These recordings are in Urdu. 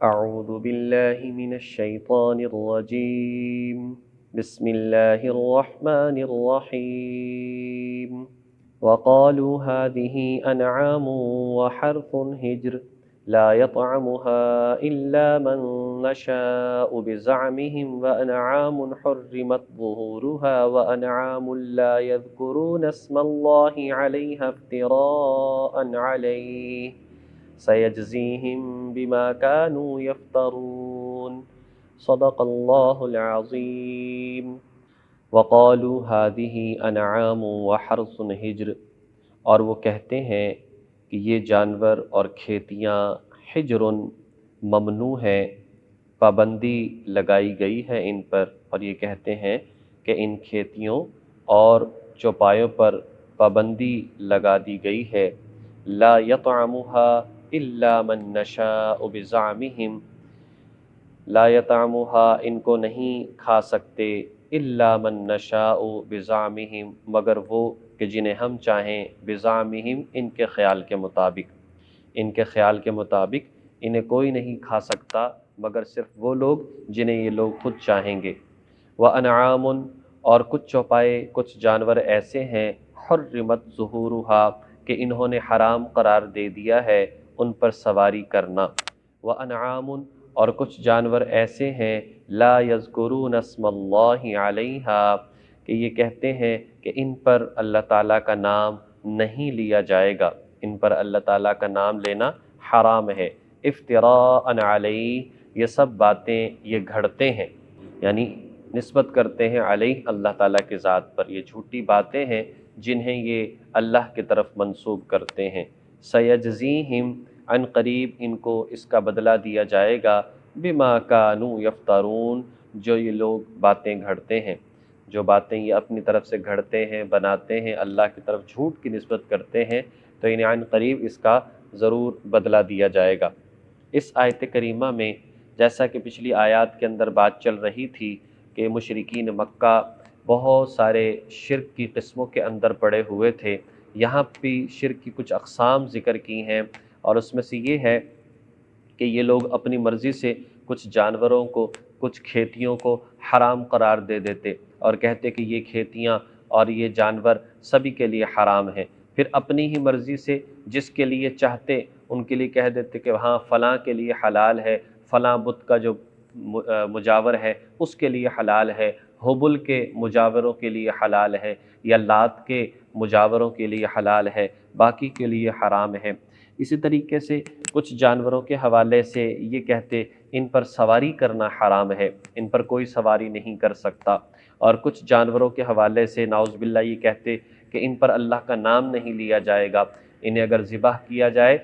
اعوذ باللہ من الشیطان الرجیم بسم اللہ الرحمن الرحیم وقالوا هذه انعام وحرث حجر لا يطعمها إلا من نشاء بزعمهم وأنعام حرمت ظهورها وأنعام لا يذكرون اسم الله عليها افتراء عليه سيجزيهم بما كانوا يفترون صدق الله العظيم وقالوا هذه انعام وحرث حجر، اور وہ کہتے ہیں کہ یہ جانور اور کھیتیاں حجر ممنوع ہیں، پابندی لگائی گئی ہے ان پر، اور یہ کہتے ہیں کہ ان کھیتیوں اور چوپایوں پر پابندی لگا دی گئی ہے۔ لا يطعمها الا من نشاء بزعمهم، لا يطعمها ان کو نہیں کھا سکتے الا من نشاء بزعمهم مگر وہ کہ جنہیں ہم چاہیں، بزعمهم ان کے خیال کے مطابق، ان کے خیال کے مطابق انہیں کوئی نہیں کھا سکتا مگر صرف وہ لوگ جنہیں یہ لوگ خود چاہیں گے۔ وَأَنْعَامٌ، اور کچھ چوپائے، کچھ جانور ایسے ہیں، حرمت ظہورها کہ انہوں نے حرام قرار دے دیا ہے ان پر سواری کرنا۔ وَأَنْعَامٌ، اور کچھ جانور ایسے ہیں، لا یذکرون اسم اللہ علیہا کہ یہ کہتے ہیں کہ ان پر اللہ تعالیٰ کا نام نہیں لیا جائے گا، ان پر اللہ تعالیٰ کا نام لینا حرام ہے۔ افتراء علیہ، یہ سب باتیں یہ گھڑتے ہیں، یعنی نسبت کرتے ہیں علیہ اللہ تعالیٰ کی ذات پر، یہ جھوٹی باتیں ہیں جنہیں یہ اللہ کی طرف منسوب کرتے ہیں۔ سیجزیہم، عن قریب ان کو اس کا بدلہ دیا جائے گا، بما کانوا یفترون، جو یہ لوگ باتیں گھڑتے ہیں، جو باتیں یہ اپنی طرف سے گھڑتے ہیں، بناتے ہیں، اللہ کی طرف جھوٹ کی نسبت کرتے ہیں، تو انہیں عن قریب اس کا ضرور بدلہ دیا جائے گا۔ اس آیت کریمہ میں جیسا کہ پچھلی آیات کے اندر بات چل رہی تھی کہ مشرکین مکہ بہت سارے شرک کی قسموں کے اندر پڑے ہوئے تھے، یہاں بھی شرک کی کچھ اقسام ذکر کی ہیں، اور اس میں سے یہ ہے کہ یہ لوگ اپنی مرضی سے کچھ جانوروں کو، کچھ کھیتیوں کو حرام قرار دے دیتے اور کہتے کہ یہ کھیتیاں اور یہ جانور سبھی کے لیے حرام ہیں، پھر اپنی ہی مرضی سے جس کے لیے چاہتے ان کے لیے کہہ دیتے کہ ہاں فلاں کے لیے حلال ہے، فلاں بت کا جو مجاور ہے اس کے لیے حلال ہے، حبل کے مجاوروں کے لیے حلال ہے، یا لات کے مجاوروں کے لیے حلال ہے، باقی کے لیے حرام ہے۔ اسی طریقے سے کچھ جانوروں کے حوالے سے یہ کہتے ان پر سواری کرنا حرام ہے، ان پر کوئی سواری نہیں کر سکتا، اور کچھ جانوروں کے حوالے سے نعوذ باللہ یہ کہتے کہ ان پر اللہ کا نام نہیں لیا جائے گا، انہیں اگر ذبح کیا جائے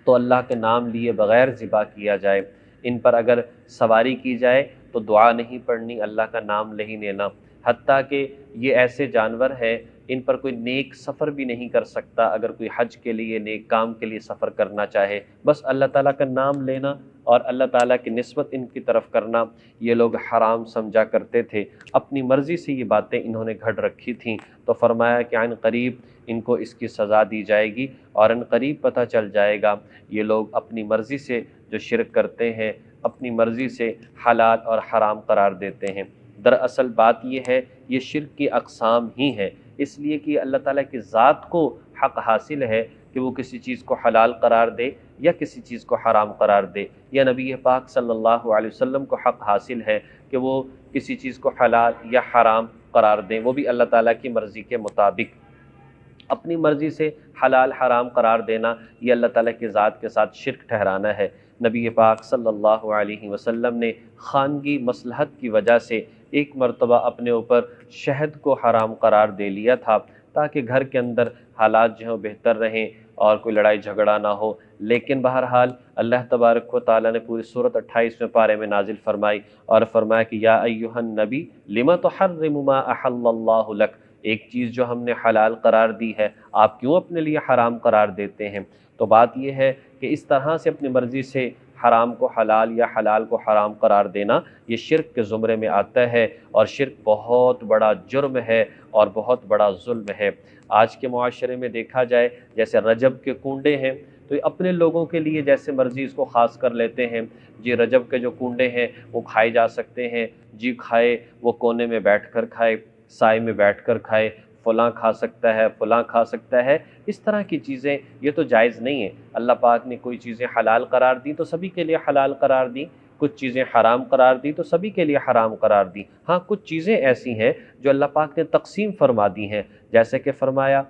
تو اللہ کے نام لیے بغیر ذبح کیا جائے، ان پر اگر سواری کی جائے تو دعا نہیں پڑھنی، اللہ کا نام نہیں لینا، حتیٰ کہ یہ ایسے جانور ہیں ان پر کوئی نیک سفر بھی نہیں کر سکتا، اگر کوئی حج کے لیے، نیک کام کے لیے سفر کرنا چاہے، بس اللہ تعالیٰ کا نام لینا اور اللہ تعالیٰ کی نسبت ان کی طرف کرنا یہ لوگ حرام سمجھا کرتے تھے، اپنی مرضی سے یہ باتیں انہوں نے گھڑ رکھی تھیں، تو فرمایا کہ عن قریب ان کو اس کی سزا دی جائے گی، اور عن قریب پتہ چل جائے گا یہ لوگ اپنی مرضی سے جو شرک کرتے ہیں، اپنی مرضی سے حلال اور حرام قرار دیتے ہیں۔ دراصل بات یہ ہے، یہ شرک کی اقسام ہی ہیں، اس لیے کہ اللہ تعالیٰ کی ذات کو حق حاصل ہے کہ وہ کسی چیز کو حلال قرار دے یا کسی چیز کو حرام قرار دے، یا نبی پاک صلی اللہ علیہ وسلم کو حق حاصل ہے کہ وہ کسی چیز کو حلال یا حرام قرار دیں، وہ بھی اللہ تعالیٰ کی مرضی کے مطابق۔ اپنی مرضی سے حلال حرام قرار دینا یہ اللہ تعالیٰ کی ذات کے ساتھ شرک ٹھہرانا ہے۔ نبی پاک صلی اللہ علیہ وسلم نے خانگی مصلحت کی وجہ سے ایک مرتبہ اپنے اوپر شہد کو حرام قرار دے لیا تھا تاکہ گھر کے اندر حالات جو ہیں بہتر رہیں اور کوئی لڑائی جھگڑا نہ ہو، لیکن بہرحال اللہ تبارک و تعالیٰ نے پوری سورۃ 28ویں پارے میں نازل فرمائی اور فرمایا کہ یا ایھا النبی لم تحرم ما احل اللہ لک، ایک چیز جو ہم نے حلال قرار دی ہے آپ کیوں اپنے لیے حرام قرار دیتے ہیں؟ تو بات یہ ہے کہ اس طرح سے اپنی مرضی سے حرام کو حلال یا حلال کو حرام قرار دینا یہ شرک کے زمرے میں آتا ہے، اور شرک بہت بڑا جرم ہے اور بہت بڑا ظلم ہے۔ آج کے معاشرے میں دیکھا جائے جیسے رجب کے کنڈے ہیں تو اپنے لوگوں کے لیے جیسے مرضی اس کو خاص کر لیتے ہیں، جی رجب کے جو کنڈے ہیں وہ کھائے جا سکتے ہیں، جی کھائے وہ کونے میں بیٹھ کر کھائے، سائے میں بیٹھ کر کھائے، فلاں کھا سکتا ہے، فلاں کھا سکتا ہے، اس طرح کی چیزیں یہ تو جائز نہیں ہے۔ اللہ پاک نے کوئی چیزیں حلال قرار دی تو سبھی کے لیے حلال قرار دی، کچھ چیزیں حرام قرار دی تو سبھی کے لیے حرام قرار دی۔ ہاں کچھ چیزیں ایسی ہیں جو اللہ پاک نے تقسیم فرما دی ہیں، جیسے کہ فرمایا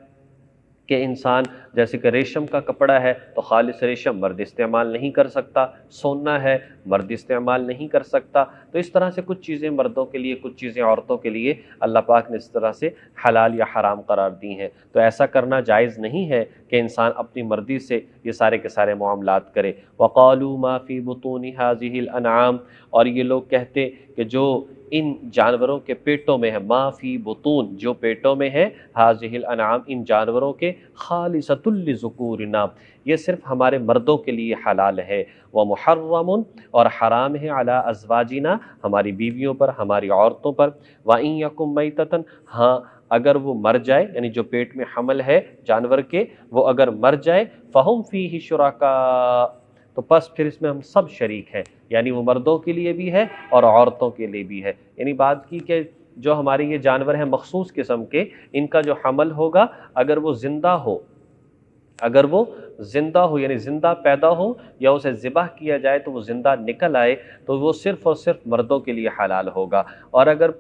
کہ انسان جیسے کہ ریشم کا کپڑا ہے تو خالص ریشم مرد استعمال نہیں کر سکتا، سونا ہے مرد استعمال نہیں کر سکتا، تو اس طرح سے کچھ چیزیں مردوں کے لیے، کچھ چیزیں عورتوں کے لیے اللہ پاک نے اس طرح سے حلال یا حرام قرار دی ہیں۔ تو ایسا کرنا جائز نہیں ہے کہ انسان اپنی مرضی سے یہ سارے کے سارے معاملات کرے۔ وَقَالُوا مَا فِي بُطُونِ هَٰذِهِ الْأَنْعَامِ، اور یہ لوگ کہتے کہ جو ان جانوروں کے پیٹوں میں ہے، ما فی بطون جو پیٹوں میں ہے، هَٰذِهِ الْأَنْعَامِ ان جانوروں کے، خالصۃ لذکورنا یہ صرف ہمارے مردوں کے لیے حلال ہے، ومحرم اور حرام ہے، علی ازواجنا ہماری بیویوں پر، ہماری عورتوں پر، وَإِن یکم میتۃ ہاں اگر وہ مر جائے، یعنی جو پیٹ میں حمل ہے جانور کے وہ اگر مر جائے، فہم فیہ شرکاء تو پس پھر اس میں ہم سب شریک ہیں، یعنی وہ مردوں کے لیے بھی ہے اور عورتوں کے لیے بھی ہے۔ یعنی بات کی کہ جو ہمارے یہ جانور ہیں مخصوص قسم کے، ان کا جو حمل ہوگا اگر وہ زندہ ہو، اگر وہ زندہ ہو یعنی زندہ پیدا ہو یا اسے ذبح کیا جائے تو وہ زندہ نکل آئے تو وہ صرف اور صرف مردوں کے لیے حلال ہوگا، اور اگر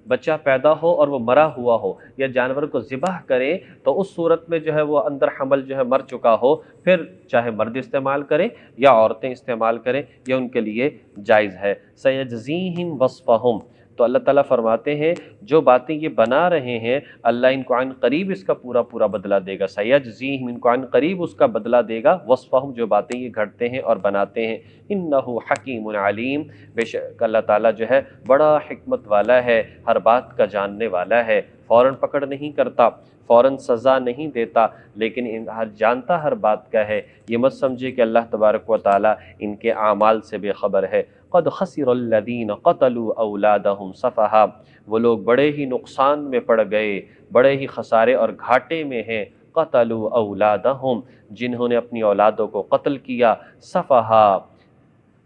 بچہ پیدا ہو اور وہ مرا ہوا ہو یا جانور کو ذبح کرے تو اس صورت میں جو ہے وہ اندر حمل جو ہے مر چکا ہو، پھر چاہے مرد استعمال کریں یا عورتیں استعمال کریں، یہ ان کے لیے جائز ہے۔ سَيَجْزِيهِمْ وَصْفَهُمْ تو اللہ تعالیٰ فرماتے ہیں جو باتیں یہ بنا رہے ہیں اللہ ان کو عن قریب اس کا پورا پورا بدلہ دے گا، سیجزیہم ان کو عن قریب اس کا بدلہ دے گا، وصفہم جو باتیں یہ گھڑتے ہیں اور بناتے ہیں، انہ حکیم علیم بے شک اللہ تعالیٰ جو ہے بڑا حکمت والا ہے، ہر بات کا جاننے والا ہے، فوراً پکڑ نہیں کرتا، فوراً سزا نہیں دیتا، لیکن جانتا ہر بات کا ہے۔ یہ مت سمجھے کہ اللہ تبارک و تعالیٰ ان کے اعمال سے بے خبر ہے۔ قد خسر الذین قتلوا اولادہم سفہا وہ لوگ بڑے ہی نقصان میں پڑ گئے، بڑے ہی خسارے اور گھاٹے میں ہیں، قتلوا اولادہم جنہوں نے اپنی اولادوں کو قتل کیا، سفہا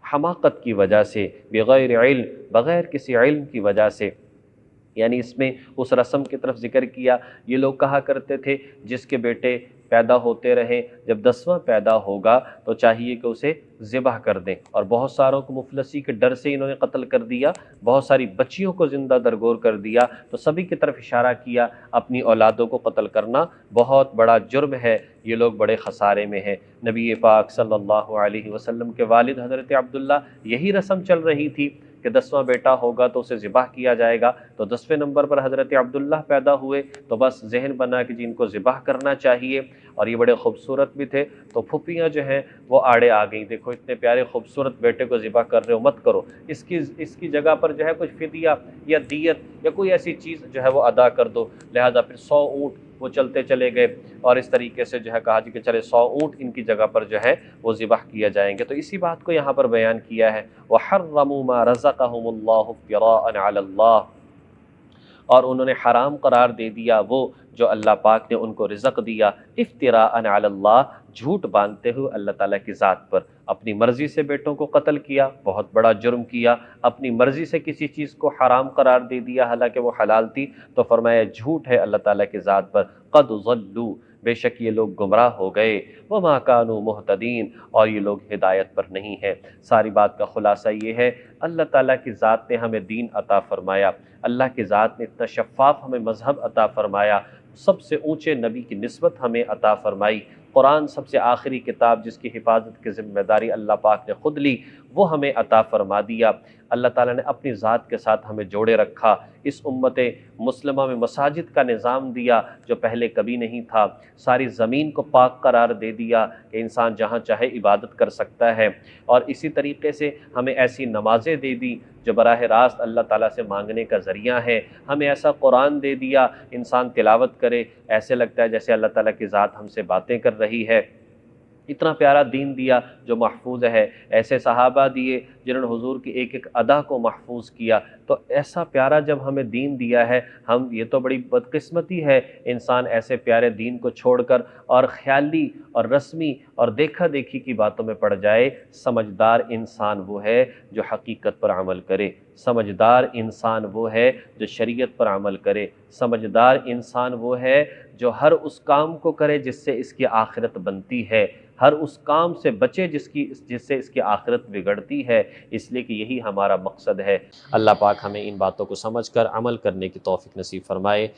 حماقت کی وجہ سے، بغیر علم بغیر کسی علم کی وجہ سے، یعنی اس میں اس رسم کی طرف ذکر کیا، یہ لوگ کہا کرتے تھے جس کے بیٹے پیدا ہوتے رہیں جب 10واں پیدا ہوگا تو چاہیے کہ اسے ذبح کر دیں، اور بہت ساروں کو مفلسی کے ڈر سے انہوں نے قتل کر دیا، بہت ساری بچیوں کو زندہ درگور کر دیا، تو سبھی کی طرف اشارہ کیا اپنی اولادوں کو قتل کرنا بہت بڑا جرم ہے، یہ لوگ بڑے خسارے میں ہیں۔ نبی پاک صلی اللہ علیہ وسلم کے والد حضرت عبداللہ یہی رسم چل رہی تھی کہ 10واں بیٹا ہوگا تو اسے ذبح کیا جائے گا، تو 10ویں نمبر پر حضرت عبداللہ پیدا ہوئے تو بس ذہن بنا کہ جن کو ذبح کرنا چاہیے، اور یہ بڑے خوبصورت بھی تھے، تو پھپھیاں جو ہیں وہ آڑے آ گئیں، دیکھو اتنے پیارے خوبصورت بیٹے کو ذبح کر رہے ہو، مت کرو، اس کی جگہ پر جو ہے کچھ فدیہ یا دیت یا کوئی ایسی چیز جو ہے وہ ادا کر دو، لہذا پھر 100 اونٹ وہ چلتے چلے گئے، اور اس طریقے سے جو ہے کہا جی کہ چلے 100 اونٹ ان کی جگہ پر جو ہے وہ ذبح کیا جائیں گے، تو اسی بات کو یہاں پر بیان کیا ہے، وَحَرَّمُوا مَا رَزَقَهُمُ اللَّهُ افْتِرَاءً عَلَى اللَّهِ اور انہوں نے حرام قرار دے دیا وہ جو اللہ پاک نے ان کو رزق دیا، افتراءً علی اللہ جھوٹ باندھتے ہوئے اللہ تعالیٰ کی ذات پر، اپنی مرضی سے بیٹوں کو قتل کیا، بہت بڑا جرم کیا، اپنی مرضی سے کسی چیز کو حرام قرار دے دیا حالانکہ وہ حلال تھی، تو فرمایا جھوٹ ہے اللہ تعالیٰ کی ذات پر، قد ضلوا بے شک یہ لوگ گمراہ ہو گئے، وما كانوا مہتدین اور یہ لوگ ہدایت پر نہیں ہیں۔ ساری بات کا خلاصہ یہ ہے اللہ تعالیٰ کی ذات نے ہمیں دین عطا فرمایا، اللہ کی ذات نے اتنا شفاف ہمیں مذہب عطا فرمایا، سب سے اونچے نبی کی نسبت ہمیں عطا فرمائی، قرآن سب سے آخری کتاب جس کی حفاظت کی ذمہ داری اللہ پاک نے خود لی وہ ہمیں عطا فرما دیا، اللہ تعالیٰ نے اپنی ذات کے ساتھ ہمیں جوڑے رکھا، اس امت مسلمہ میں مساجد کا نظام دیا جو پہلے کبھی نہیں تھا، ساری زمین کو پاک قرار دے دیا کہ انسان جہاں چاہے عبادت کر سکتا ہے، اور اسی طریقے سے ہمیں ایسی نمازیں دے دی جو براہ راست اللہ تعالیٰ سے مانگنے کا ذریعہ ہے، ہمیں ایسا قرآن دے دیا انسان تلاوت کرے ایسے لگتا ہے جیسے اللہ تعالیٰ کی ذات ہم سے باتیں کر رہی ہے، اتنا پیارا دین دیا جو محفوظ ہے، ایسے صحابہ دیے جنہوں نے حضور کی ایک ایک ادا کو محفوظ کیا۔ تو ایسا پیارا جب ہمیں دین دیا ہے، یہ تو بڑی بدقسمتی ہے انسان ایسے پیارے دین کو چھوڑ کر اور خیالی اور رسمی اور دیکھا دیکھی کی باتوں میں پڑ جائے۔ سمجھدار انسان وہ ہے جو حقیقت پر عمل کرے، سمجھدار انسان وہ ہے جو شریعت پر عمل کرے، سمجھدار انسان وہ ہے جو ہر اس کام کو کرے جس سے اس کی آخرت بنتی ہے، ہر اس کام سے بچے جس سے اس کی آخرت بگڑتی ہے، اس لیے کہ یہی ہمارا مقصد ہے۔ اللہ پاک ہمیں ان باتوں کو سمجھ کر عمل کرنے کی توفیق نصیب فرمائے۔